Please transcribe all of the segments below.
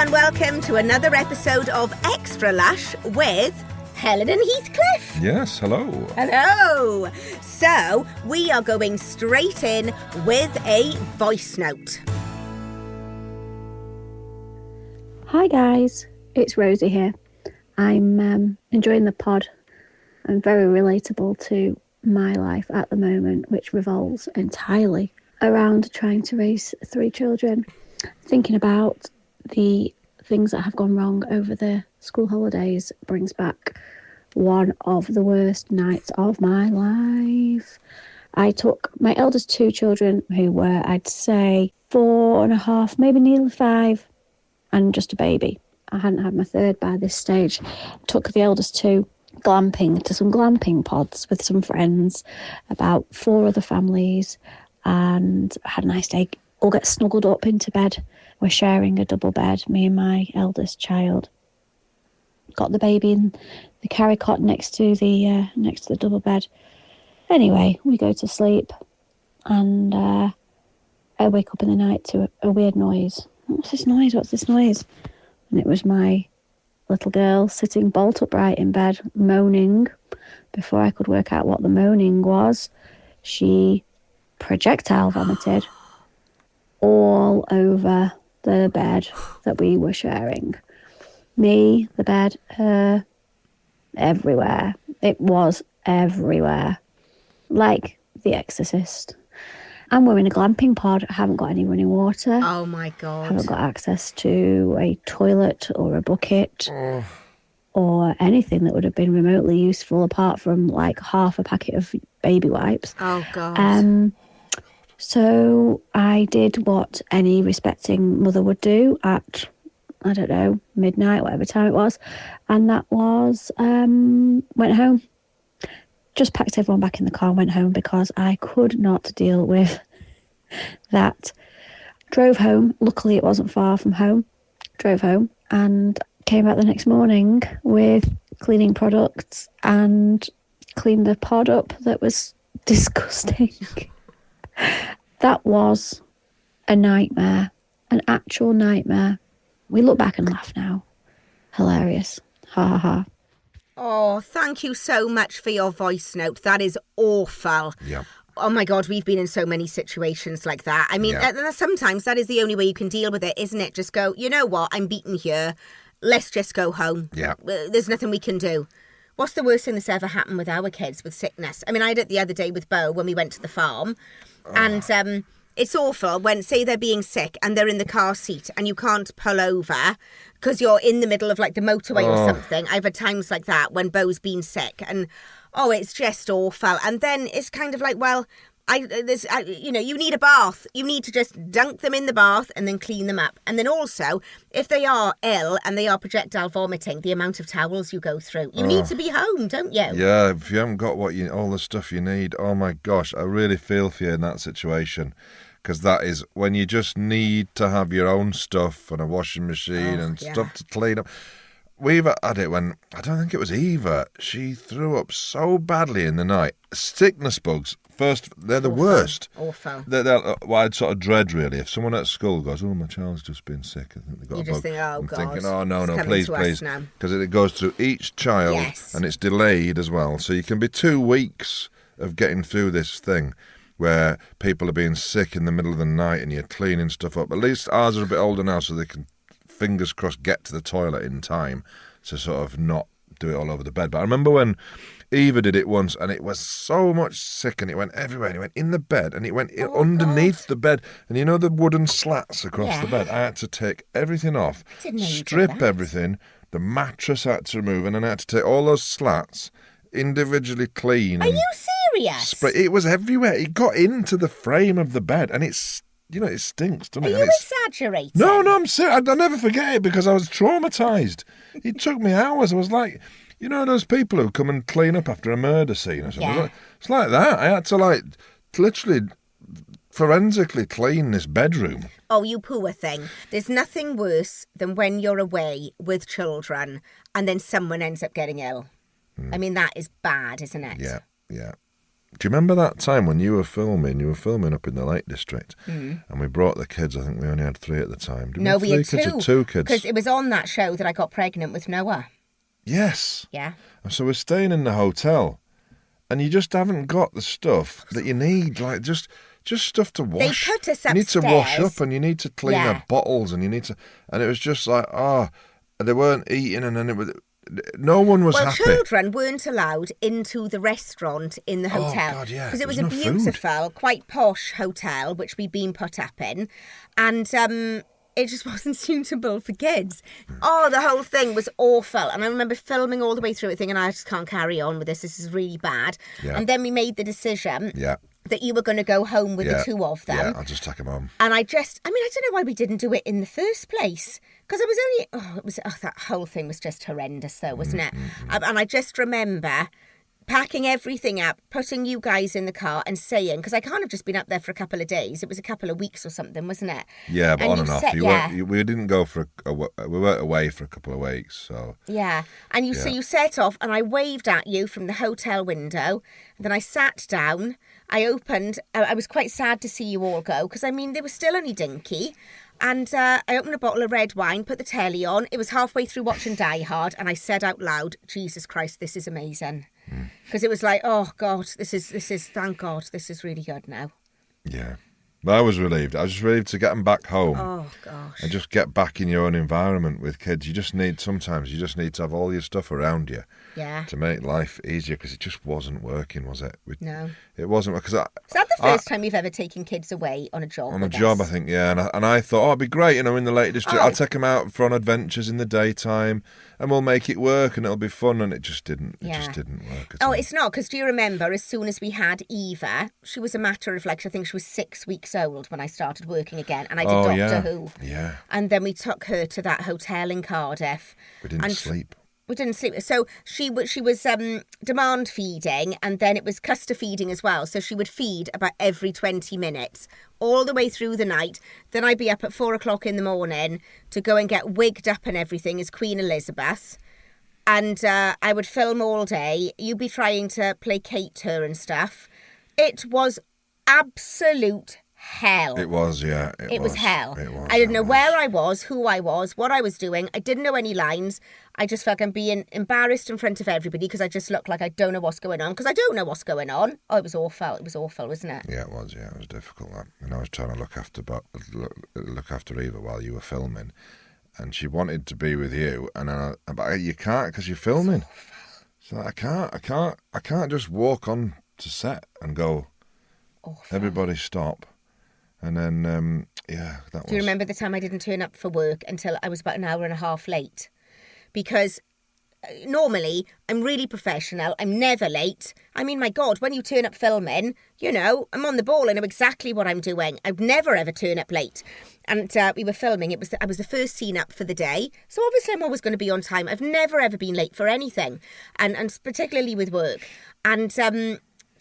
and welcome to another episode of Extra Lush with Helen and Heathcliff. Yes, hello. Hello. So, we are going straight in with a voice note. Hi guys, it's Rosie here. I'm enjoying the pod. I'm very relatable to my life at the moment, which revolves entirely around trying to raise 3 children, thinking about the things that have gone wrong over the school holidays brings back one of the worst nights of my life. I took my eldest 2 children, who were, I'd say, 4.5, maybe nearly 5, and just a baby. I hadn't had my 3rd by this stage. Took the eldest 2 glamping to some glamping pods with some friends, about 4 other families, and had a nice day. All get snuggled up into bed. We're sharing a double bed, me and my eldest child. Got the baby in the carry cot next to the double bed. Anyway, we go to sleep, and I wake up in the night to a weird noise. What's this noise? And it was my little girl sitting bolt upright in bed, moaning. Before I could work out what the moaning was, she projectile vomited all over the bed that we were sharing. Me, the bed, her, everywhere. It was everywhere. Like The Exorcist. And we're in a glamping pod. I haven't got any running water. Oh my God. Haven't got access to a toilet or a bucket or anything that would have been remotely useful apart from like half a packet of baby wipes. Oh God. So I did what any respecting mother would do at, I don't know, midnight, whatever time it was. And that was, went home. Just packed everyone back in the car and went home because I could not deal with that. Drove home. Luckily, it wasn't far from home. Drove home and came back the next morning with cleaning products and cleaned the pod up. That was disgusting. That was a nightmare, an actual nightmare. We look back and laugh now. Hilarious. Ha ha ha. Oh, thank you so much for your voice note. That is awful. Yeah. Oh my God, we've been in so many situations like that. I mean, sometimes that is the only way you can deal with it, isn't it? Just go, you know what, I'm beaten here. Let's just go home. Yeah. There's nothing we can do. What's the worst thing that's ever happened with our kids with sickness? I mean, I had it the other day with Beau when we went to the farm. And it's awful when, say, they're being sick and they're in the car seat and you can't pull over because you're in the middle of, like, the motorway or something. I've had times like that when Beau's been sick. And, it's just awful. And then it's kind of like, well, you need a bath. You need to just dunk them in the bath and then clean them up. And then also, if they are ill and they are projectile vomiting, the amount of towels you go through. You need to be home, don't you? Yeah, if you haven't got all the stuff you need, oh my gosh, I really feel for you in that situation. Because that is when you just need to have your own stuff and a washing machine and stuff to clean up. We've had it when, I don't think it was Eva, she threw up so badly in the night. Sickness bugs, first, they're the worst. Awful. They're what I'd sort of dread, really. If someone at school goes, my child's just been sick, I think they've got you a just bug. think, oh, I'm God. thinking, no, please. Because it goes through each child and it's delayed as well. So you can be 2 weeks of getting through this thing where people are being sick in the middle of the night and you're cleaning stuff up. At least ours are a bit older now so they can, fingers crossed, get to the toilet in time to sort of not do it all over the bed. But I remember when Eva did it once and it was so much sick and it went everywhere and it went in the bed and it went underneath the bed. And you know the wooden slats across the bed? I had to take everything off, strip everything, the mattress I had to remove, and then I had to take all those slats, individually clean. Are you serious? It was everywhere. It got into the frame of the bed and it's, it stinks, doesn't it? Are you exaggerating? No, I'm serious. I'll never forget it because I was traumatised. It took me hours. I was like, those people who come and clean up after a murder scene or something. Yeah. It's like that. I had to, literally forensically clean this bedroom. Oh, you poor thing. There's nothing worse than when you're away with children and then someone ends up getting ill. I mean, that is bad, isn't it? Yeah. Do you remember that time when you were filming? You were filming up in the Lake District, and we brought the kids. I think we only had 3 at the time. No, we had 2. Kids or 2 kids? Because it was on that show that I got pregnant with Noah. Yes. Yeah. So we're staying in the hotel, and you just haven't got the stuff that you need, like just stuff to wash. They put us upstairs. You need to wash up, and you need to clean the bottles, and you need to. And it was just like, they weren't eating, and then it was. No one was happy. Well, children weren't allowed into the restaurant in the hotel. Oh, God, yeah. Because it was a beautiful, quite posh hotel, which we'd been put up in. And it just wasn't suitable for kids. Oh, the whole thing was awful. And I remember filming all the way through it thinking, I just can't carry on with this. This is really bad. Yeah. And then we made the decision that you were going to go home with the 2 of them. Yeah, I'll just take them home. And I don't know why we didn't do it in the first place. Because I was only, that whole thing was just horrendous though, wasn't it? And I just remember packing everything up, putting you guys in the car and saying, because I can't have just been up there for a couple of days. It was a couple of weeks or something, wasn't it? Yeah, but on and off. We didn't go we weren't away for a couple of weeks, so. Yeah, and so you set off and I waved at you from the hotel window. And then I sat down, I opened, I was quite sad to see you all go, because they were still only dinky. And I opened a bottle of red wine, put the telly on. It was halfway through watching Die Hard, and I said out loud, Jesus Christ, this is amazing. Because it was like, oh, God, this is, thank God, this is really good now. Yeah. But I was relieved. I was just relieved to get them back home. Oh, gosh. And just get back in your own environment with kids. Sometimes you just need to have all your stuff around you. Yeah. To make life easier, because it just wasn't working, was it? No. It wasn't. Because is that the first time you've ever taken kids away on a job? On a job, I think, yeah. And I thought, it'd be great, in the Lake District. I'll take them out on adventures in the daytime, and we'll make it work, and it'll be fun. And it just didn't. It just didn't work at all. It's not, because do you remember, as soon as we had Eva, she was a matter of, I think she was 6 weeks old when I started working again, and I did Doctor Who. Yeah. And then we took her to that hotel in Cardiff. We didn't sleep. We didn't sleep. So she was demand feeding, and then it was cluster feeding as well. So she would feed about every 20 minutes all the way through the night. Then I'd be up at 4 o'clock in the morning to go and get wigged up and everything as Queen Elizabeth. And I would film all day. You'd be trying to placate her and stuff. It was absolute hell. It was, yeah. It was hell. It was, I didn't know where I was, who I was, what I was doing. I didn't know any lines. I just felt like I'm being embarrassed in front of everybody because I just look like I don't know what's going on. Because I don't know what's going on. Oh, it was awful. It was awful, wasn't it? Yeah, it was. Yeah, it was difficult. And I was trying to look after Eva while you were filming, and she wanted to be with you, and but you can't because you're filming. So I can't just walk on to set and go. Awful. Everybody stop. And then, that was... Do you remember the time I didn't turn up for work until I was about an hour and a half late? Because normally I'm really professional. I'm never late. My God, when you turn up filming, I'm on the ball. I know exactly what I'm doing. I'd never, ever turn up late. And we were filming. I was the first scene up for the day. So obviously I'm always going to be on time. I've never, ever been late for anything. And particularly with work. And...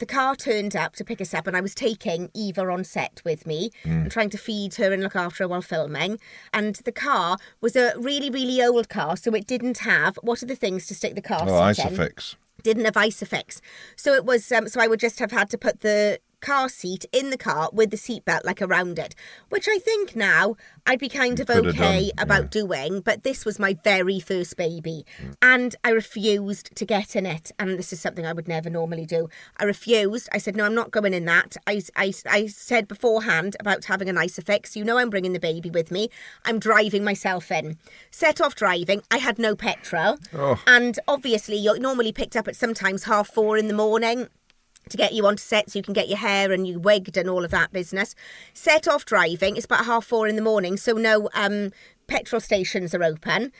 the car turned up to pick us up, and I was taking Eva on set with me and trying to feed her and look after her while filming. And the car was a really, really old car, so it didn't have, what are the things to stick the car seat in? Isofix. Didn't have Isofix. So it was, so I would just have had to put the car seat in the car with the seatbelt around it, which I think now I'd be kind of okay about doing, but this was my very first baby and I refused to get in it, and this is something I would never normally do. I refused. I said, no, I'm not going in that. I said beforehand about having an Isofix, I'm bringing the baby with me. I'm driving myself in. Set off driving. I had no petrol. And obviously you're normally picked up at sometimes 4:30 in the morning to get you onto set so you can get your hair and you wigged and all of that business. Set off driving. It's about 4:30 in the morning, so no petrol stations are open.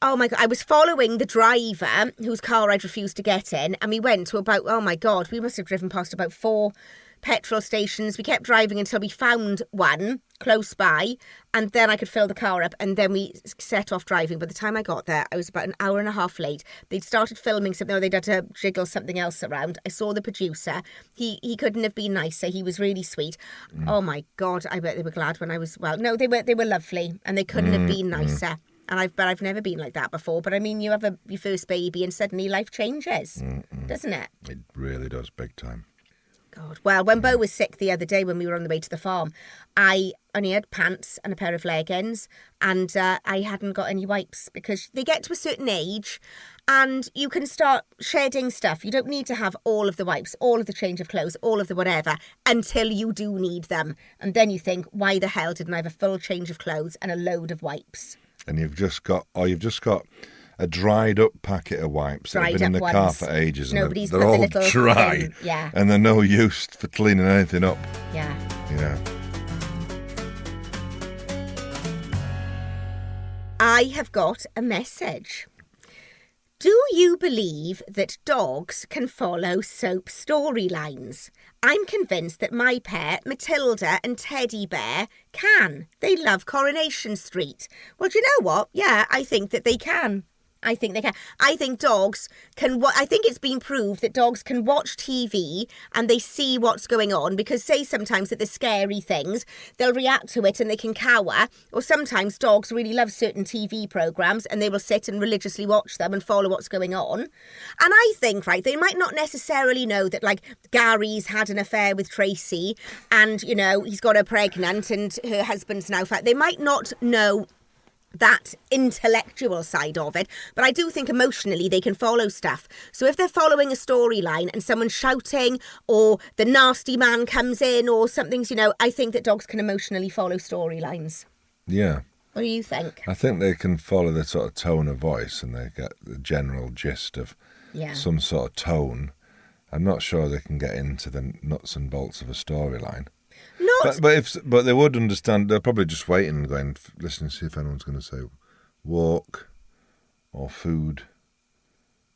Oh my God, I was following the driver whose car I'd refused to get in, and we went to about, oh my God, we must have driven past about 4 petrol stations. We kept driving until we found one close by, and then I could fill the car up, and then we set off driving. By the time I got there, I was about an hour and a half late. They'd started filming something, or they'd had to jiggle something else around. I saw the producer. He couldn't have been nicer. He was really sweet. Oh my God, I bet they were glad when I was, well, no, they were lovely, and they couldn't have been nicer. And I've never been like that before. But you have your first baby and suddenly life changes, doesn't it? It really does, big time. God. Well, when Beau was sick the other day when we were on the way to the farm, I only had pants and a pair of leggings, and I hadn't got any wipes, because they get to a certain age and you can start shedding stuff. You don't need to have all of the wipes, all of the change of clothes, all of the whatever, until you do need them. And then you think, why the hell didn't I have a full change of clothes and a load of wipes? And you've just got a dried up packet of wipes that have been in the car for ages. Nobody's they're all dry. Thing. Yeah. And they're no use for cleaning anything up. Yeah. Yeah. I have got a message. Do you believe that dogs can follow soap storylines? I'm convinced that my pair, Matilda and Teddy Bear, can. They love Coronation Street. Well, do you know what? Yeah, I think that they can. I think they can. I think dogs can. I think it's been proved that dogs can watch TV and they see what's going on, because say sometimes that the scary things, they'll react to it and they can cower. Or sometimes dogs really love certain TV programmes and they will sit and religiously watch them and follow what's going on. And I think, right, they might not necessarily know that, like, Gary's had an affair with Tracy and, you know, he's got her pregnant and her husband's now fat. They might not know that intellectual side of it, but I do think emotionally they can follow stuff. So if they're following a storyline and someone's shouting or the nasty man comes in or something's, you know, I think that dogs can emotionally follow storylines. Yeah. What do you think? I think they can follow the sort of tone of voice and they get the general gist of some sort of tone. I'm not sure they can get into the nuts and bolts of a storyline. But they would understand. They're probably just waiting and going, listening to see if anyone's going to say walk or food.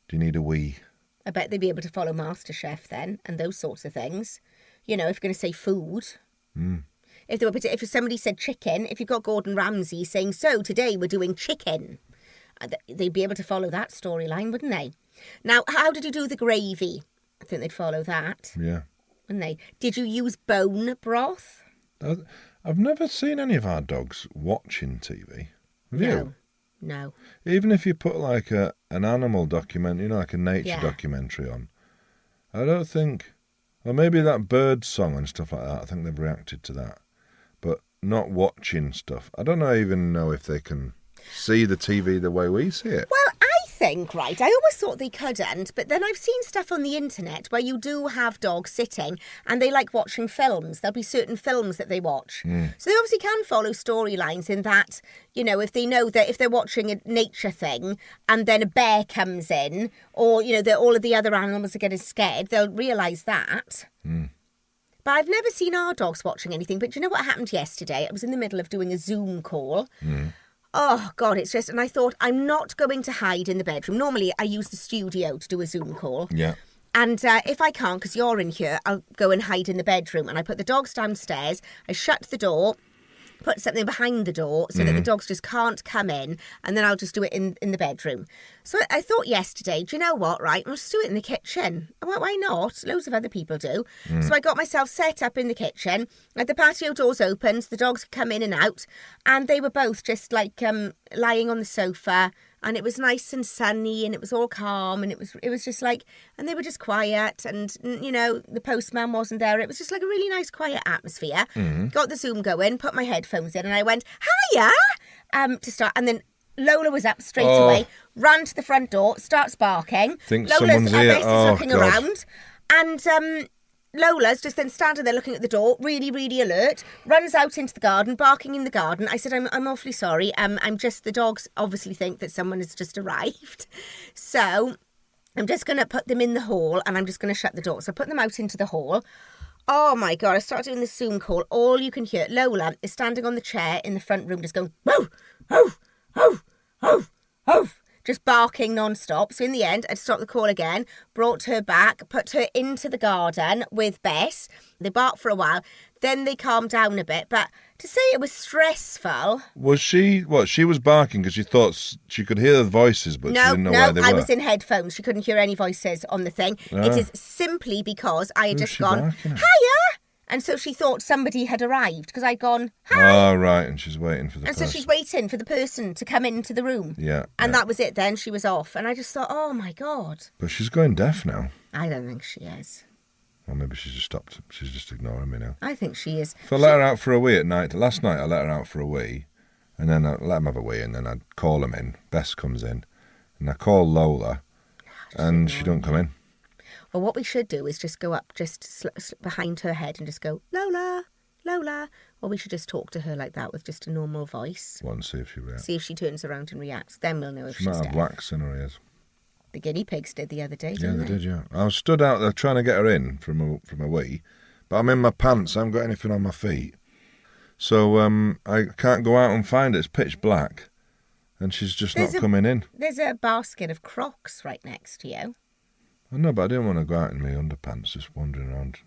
Do you need a wee? I bet they'd be able to follow MasterChef then and those sorts of things. You know, if you're going to say food. If somebody said chicken, if you've got Gordon Ramsay saying, so today we're doing chicken, they'd be able to follow that storyline, wouldn't they? Now, how did you do the gravy? I think they'd follow that. Yeah. Wouldn't they? Did you use bone broth? I've never seen any of our dogs watching TV. Have you? No. Even if you put like an animal documentary, you know, like a nature documentary on, I don't think. Well, maybe that bird song and stuff like that. I think they've reacted to that, but not watching stuff. I don't even know if they can see the TV the way we see it. Well, I think, right, I always thought they couldn't, but then I've seen stuff on the internet where you do have dogs sitting and they like watching films. There'll be certain films that they watch. So they obviously can follow storylines in that, you know, if they know that if they're watching a nature thing and then a bear comes in or, you know, that all of the other animals are getting scared, they'll realise that. But I've never seen our dogs watching anything. But do you know what happened yesterday? I was in the middle of doing a Zoom call. Oh, God, it's just... And I thought, I'm not going to hide in the bedroom. Normally, I use the studio to do a Zoom call. Yeah. And if I can't, because you're in here, I'll go and hide in the bedroom. And I put the dogs downstairs. I shut the door, put something behind the door so that the dogs just can't come in. And then I'll just do it in the bedroom. So I thought yesterday, do you know what, right? I'll just do it in the kitchen. Well, why not? Loads of other people do. So I got myself set up in the kitchen. Like the patio doors opened, the dogs could come in and out. And they were both just like lying on the sofa. And it was nice and sunny and it was all calm and it was just like, and they were just quiet and, you know, the postman wasn't there. It was just like a really nice quiet atmosphere. Got the Zoom going, put my headphones in and I went, hiya, to start. And then Lola was up straight away, ran to the front door, starts barking. Think someone's here. Looking around. And Lola's just then standing there looking at the door, really, really alert, runs out into the garden, barking in the garden. I said, I'm awfully sorry. I'm just, the dogs obviously think that someone has just arrived. So I'm just going to put them in the hall and I'm just going to shut the door. So I put them out into the hall. Oh my God, I started doing the Zoom call. All you can hear, Lola is standing on the chair in the front room just going, woof, woof, woof, woof, woof. Just barking non-stop. So in the end, I stopped the call again, brought her back, put her into the garden with Bess. They barked for a while. Then they calmed down a bit. But to say it was stressful... Was she... What, she was barking because she thought she could hear the voices, but she didn't know where they were? No, I was in headphones. She couldn't hear any voices on the thing. It is simply because I had just gone, hiya! And so she thought somebody had arrived because I'd gone, hi. Oh, right, and she's waiting for the person. And so she's waiting for the person to come into the room. Yeah. And that was it then. She was off. And I just thought, oh, my God. But she's going deaf now. I don't think she is. Or maybe she's just stopped. She's just ignoring me now. I think she is. If I let her out for a wee at night, last night I let her out for a wee, and then I let them have a wee, and then I'd call them in. Bess comes in, and I call Lola, and she don't come in. Well, what we should do is just go up just behind her head and just go, Lola, Lola. Or we should just talk to her like that with just a normal voice. Well, and see if she reacts. See if she turns around and reacts. Then we'll know if she's deaf. She might have wax in her ears. The guinea pigs did the other day, didn't they? Yeah, they did, yeah. I was stood out there trying to get her in from a wee, but I'm in my pants. I haven't got anything on my feet. So I can't go out and find it. It's pitch black, and she's just not coming in. There's a basket of Crocs right next to you. I know, but I didn't want to go out in my underpants, just wandering around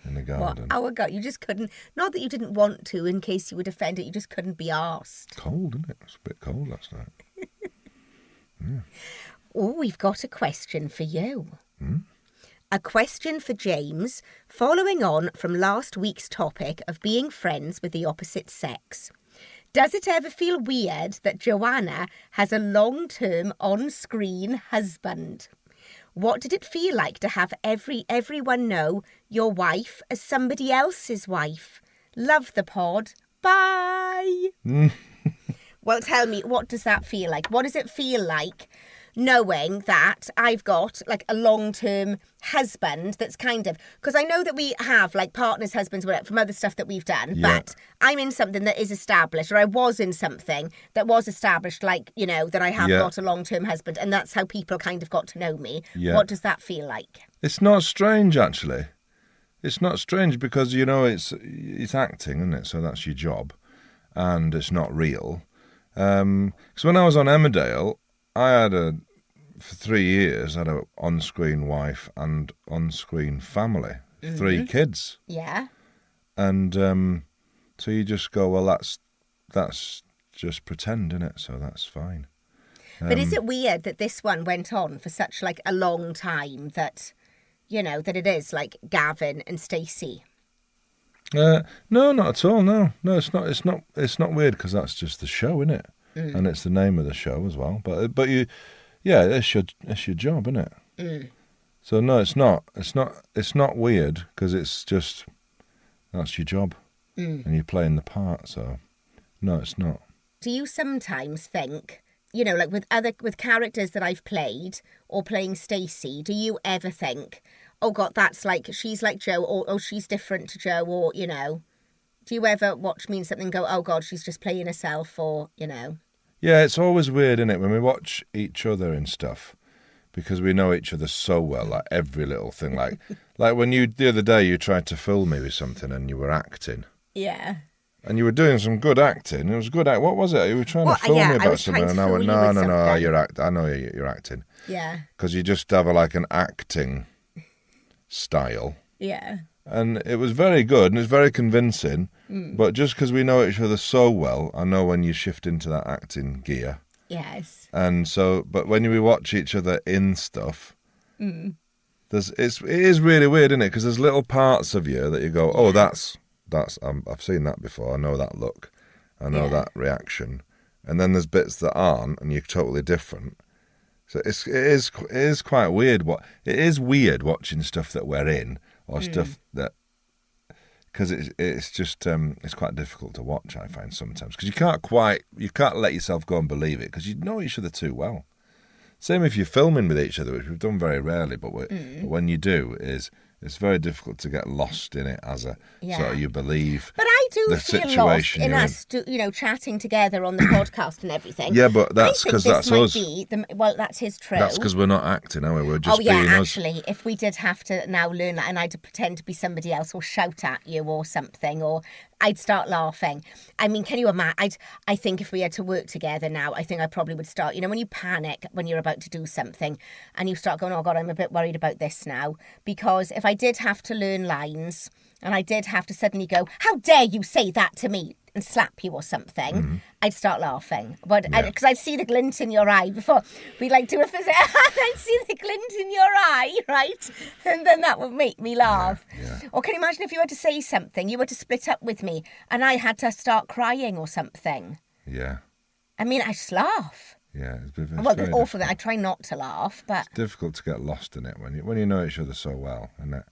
in the garden. What? Oh, God, you just couldn't. Not that you didn't want to, in case you would offend it. You just couldn't be arsed. Cold, isn't it? It's a bit cold last night. Yeah. Oh, we've got a question for you. Hmm? A question for James, following on from last week's topic of being friends with the opposite sex. Does it ever feel weird that Joanna has a long-term on-screen husband? What did it feel like to have everyone know your wife as somebody else's wife? Love the pod. Bye. Well, tell me, what does that feel like? What does it feel like knowing that I've got like a long-term husband that's kind of, because I know that we have like partners, husbands, whatever, from other stuff that we've done, but I'm in something that is established, or I was in something that was established, like, you know, that I have got a long-term husband, and that's how people kind of got to know me. What does that feel like? It's not strange, actually. It's not strange because, you know, it's acting, isn't it? So that's your job, and it's not real. Because when I was on Emmerdale, I had for 3 years, I had an on-screen wife and on-screen family, 3 kids. Yeah. And so you just go, well, that's just pretend, isn't it? So that's fine. But is it weird that this one went on for such like a long time that, you know, that it is like Gavin and Stacey? No, not at all. No, it's not. It's not weird because that's just the show, isn't it? And it's the name of the show as well. But you, it's your job, isn't it? So no, it's not. It's not weird because it's just that's your job, and you're playing the part. So no, it's not. Do you sometimes think, you know, like with characters that I've played or playing Stacey, do you ever think, oh God, that's like she's like Joe, or oh she's different to Joe, or you know? Do you ever watch me in something and go, oh God, she's just playing herself, or, you know? Yeah, it's always weird, isn't it, when we watch each other and stuff, because we know each other so well, like every little thing. Like when the other day you tried to fool me with something and you were acting. Yeah. And you were doing some good acting. It was good. What was it? You were trying to fool me about something, and I went, no, I know you're acting. Yeah. Because you just have an acting style. Yeah. And it was very good and it's very convincing. But just because we know each other so well, I know when you shift into that acting gear. Yes. And so, but when we watch each other in stuff, it is really weird, isn't it? Because there's little parts of you that you go, oh, that's I've seen that before. I know that look. I know that reaction. And then there's bits that aren't, and you're totally different. So it is quite weird. It is weird watching stuff that we're in, or stuff that, because it's just it's quite difficult to watch, I find sometimes, because you can't let yourself go and believe it because you know each other too well. Same if you're filming with each other, which we've done very rarely, but when you do, it's very difficult to get lost in it as a sort of you believe. But I do feel lost in us, chatting together on the podcast and everything. Yeah, but that's because that's us. Well, that's his true. That's because we're not acting, are we? We're just being us. Actually, if we did have to now learn that and I had to pretend to be somebody else or shout at you or something, or I'd start laughing. I mean, can you imagine? I think if we had to work together now, I think I probably would start, when you panic when you're about to do something and you start going, oh God, I'm a bit worried about this now. Because if I did have to learn lines and I did have to suddenly go, how dare you say that to me, and slap you or something, I'd start laughing. But because I'd see the glint in your eye before we do a physical, I'd see the glint in your eye, right? And then that would make me laugh. Yeah. Or can you imagine if you had to say something, you were to split up with me and I had to start crying or something? Yeah. I mean, I just laugh. Yeah, it's awful that I try not to laugh, but it's difficult to get lost in it when you know each other so well, isn't it?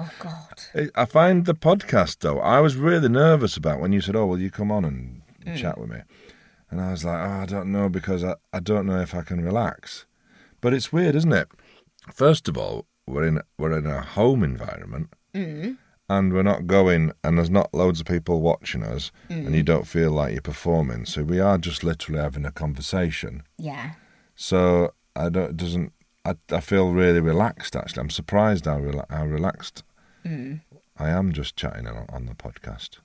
Oh, God. I find the podcast, though, I was really nervous about when you said, oh, will you come on and chat with me? And I was like, I don't know, because I don't know if I can relax. But it's weird, isn't it? First of all, we're in a home environment, and we're not going, and there's not loads of people watching us, and you don't feel like you're performing. So we are just literally having a conversation. Yeah. So I feel really relaxed, actually. I'm surprised how relaxed I am just chatting on the podcast.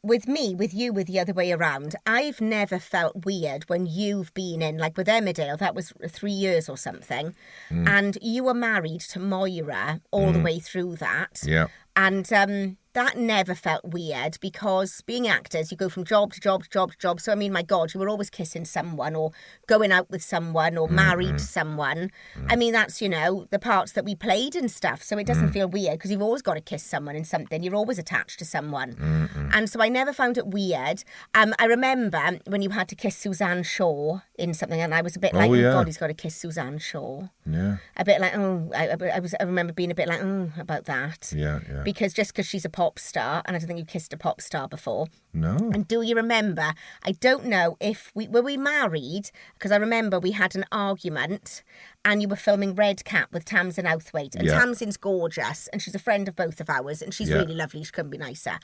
With you, with the other way around, I've never felt weird when you've been in, like with Emmerdale, that was 3 years or something, and you were married to Moira all the way through that. Yeah. And that never felt weird, because being actors, you go from job to job to job to job. So, I mean, my God, you were always kissing someone or going out with someone or married to someone. I mean, that's, the parts that we played and stuff. So it doesn't feel weird, because you've always got to kiss someone in something. You're always attached to someone. And so I never found it weird. I remember when you had to kiss Suzanne Shaw in something, and I was a bit like, God, he's got to kiss Suzanne Shaw. Yeah. A bit like, I remember being a bit like, about that. Yeah. Because she's a pop star, and I don't think you kissed a pop star before. No. And do you remember, I don't know if were we married, because I remember we had an argument, and you were filming Red Cap with Tamsin Outhwaite. And Tamsin's gorgeous, and she's a friend of both of ours, and she's really lovely. She couldn't be nicer.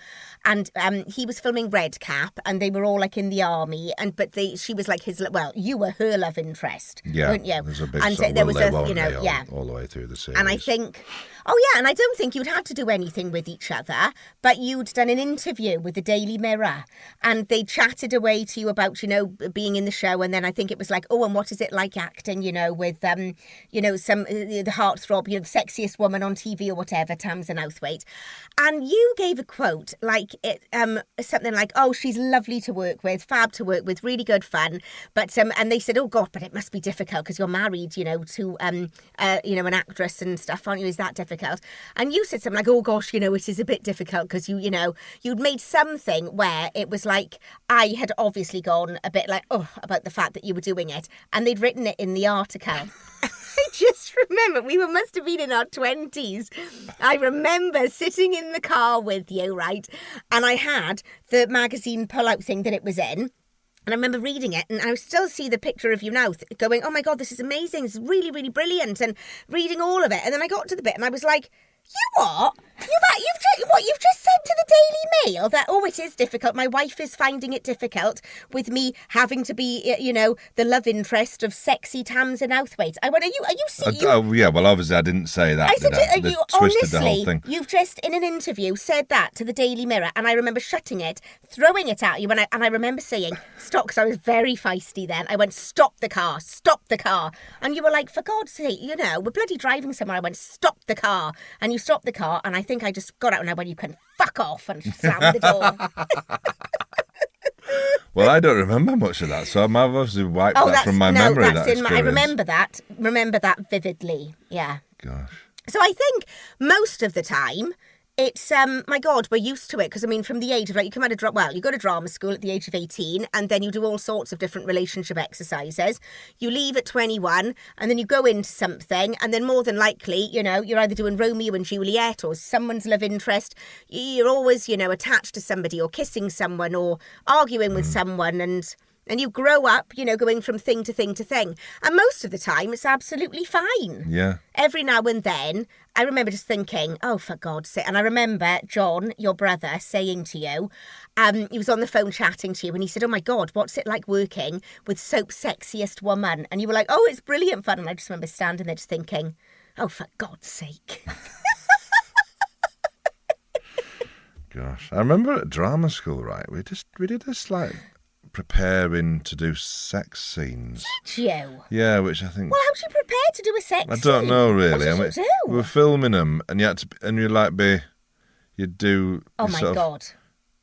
And he was filming Red Cap, and they were all like in the army, she was like you were her love interest, weren't you? There's a big and sort there was all the way through the series. And I think, and I don't think you'd had to do anything with each other, but you'd done an interview with the Daily Mirror, and they chatted away to you about, being in the show, and then I think it was like, and what is it like acting, with the heartthrob, sexiest woman on TV or whatever, Tamsin Outhwaite. And you gave a quote like something like, she's lovely to work with, fab to work with, really good fun. But and they said, oh God, but it must be difficult because you're married, to an actress and stuff, aren't you? Is that difficult? And you said something like, oh gosh, it is a bit difficult because you'd made something where it was like I had obviously gone a bit like, about the fact that you were doing it, and they'd written it in the article. I just remember we must have been in our 20s. I remember sitting in the car with you, right? And I had the magazine pull-out thing that it was in. And I remember reading it, and I still see the picture of you now going, oh my God, this is amazing. This is really, really brilliant. And reading all of it. And then I got to the bit and I was like, you what? You've just said to the Daily Mail that, it is difficult. My wife is finding it difficult with me having to be, the love interest of sexy Tamsin Outhwaite. I went, are you serious? Well, obviously I didn't say that. I said, you twisted the whole thing. You've just, in an interview, said that to the Daily Mirror, and I remember shutting it, throwing it at you, and I remember saying, stop, because I was very feisty then. I went, stop the car. And you were like, for God's sake, we're bloody driving somewhere. I went, stop the car. And you stopped the car, and I think I just got out and I went, you can fuck off, and slammed the door. Well, I don't remember much of that, so I've obviously wiped that from my memory. I remember that vividly. Yeah. Gosh. So I think most of the time it's, my God, we're used to it. Because, from the age of, you come out of, you go to drama school at the age of 18, and then you do all sorts of different relationship exercises. You leave at 21, and then you go into something, and then more than likely, you're either doing Romeo and Juliet or someone's love interest. You're always, attached to somebody or kissing someone or arguing with someone, and you grow up, going from thing to thing to thing. And most of the time, it's absolutely fine. Yeah. Every now and then, I remember just thinking, oh, for God's sake. And I remember John, your brother, saying to you, he was on the phone chatting to you, and he said, oh, my God, what's it like working with Soap's sexiest woman? And you were like, oh, it's brilliant fun. And I just remember standing there just thinking, oh, for God's sake. Gosh. I remember at drama school, right, we did this, preparing to do sex scenes. Did you? Yeah, which I think. Well, how do you prepare to do a sex scene? I don't know really. What did you do? We were filming them, and you'd do. Oh my God!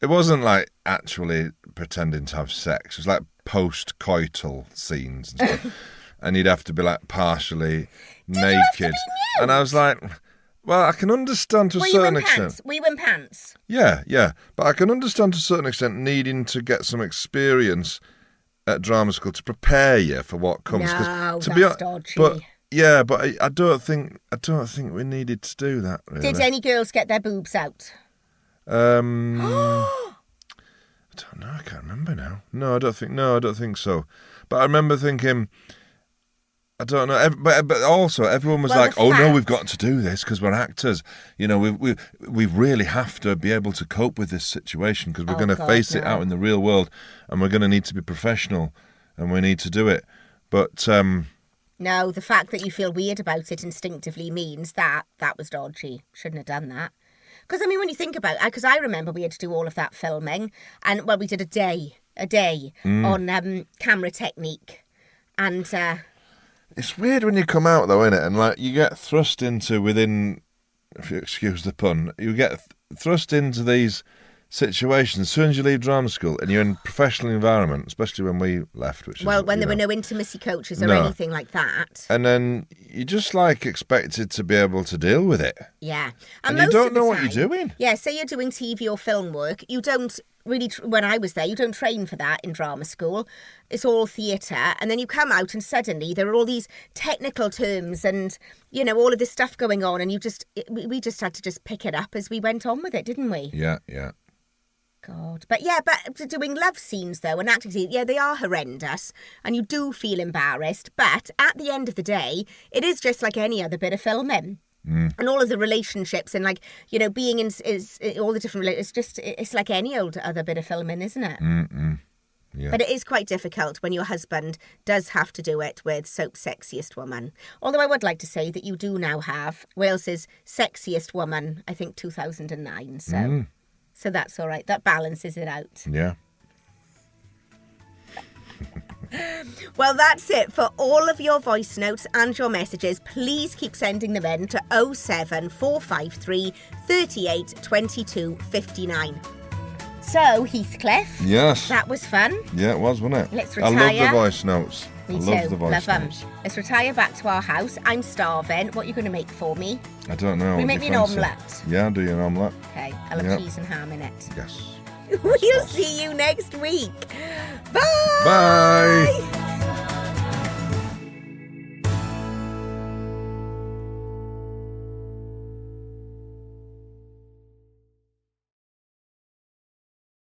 It wasn't like actually pretending to have sex. It was like post-coital scenes and stuff, and you'd have to be partially naked. You have to be nude? And I was like. Well, I can understand to a certain extent. Were you in pants? Yeah. But I can understand to a certain extent needing to get some experience at drama school to prepare you for what comes. No, that's dodgy. But Yeah, but I don't think we needed to do that. Really. Did any girls get their boobs out? I don't know. I can't remember now. No, I don't think so. But I remember thinking, I don't know. But also, everyone was like, "Oh no, we've got to do this because we're actors. You know, we really have to be able to cope with this situation because we're going to face it out in the real world, and we're going to need to be professional, and we need to do it." But no, the fact that you feel weird about it instinctively means that was dodgy. Shouldn't have done that. Because, I mean, when you think about it, because I remember we had to do all of that filming, and, well, we did a day on camera technique. And it's weird when you come out, though, isn't it? And, like, you get thrust into within, if you excuse the pun, you get thrust into these situations as soon as you leave drama school and you're in a professional environment, especially when we left. When there were no intimacy coaches or anything like that. And then you just like expected to be able to deal with it. Yeah. And you don't know what you're doing. Yeah, say you're doing TV or film work, you don't really, when I was there, you don't train for that in drama school. It's all theatre. And then you come out and suddenly there are all these technical terms and, you know, all of this stuff going on, and we just had to just pick it up as we went on with it, didn't we? Yeah. God. But doing love scenes, though, and acting scenes, they are horrendous, and you do feel embarrassed, but at the end of the day, it is just like any other bit of filming. And all of the relationships and, like, you know, being in all the different, it's like any old other bit of filming, isn't it? Yeah. But it is quite difficult when your husband does have to do it with Soap's Sexiest Woman. Although I would like to say that you do now have Wales's Sexiest Woman, I think 2009, so... So that's all right. That balances it out. Yeah. Well, that's it for all of your voice notes and your messages. Please keep sending them in to 07453 38 22 59. So, Heathcliff. Yes. That was fun. Yeah, it was, wasn't it? Let's retire. I love the voice notes. Me too. Love the voice notes. Let's retire back to our house. I'm starving. What are you going to make for me? I don't know. Will you make me an omelette? Yeah, I'll do you an omelette. Okay. I'll have cheese and ham in it. Yes. We'll see you next week. Bye. Bye.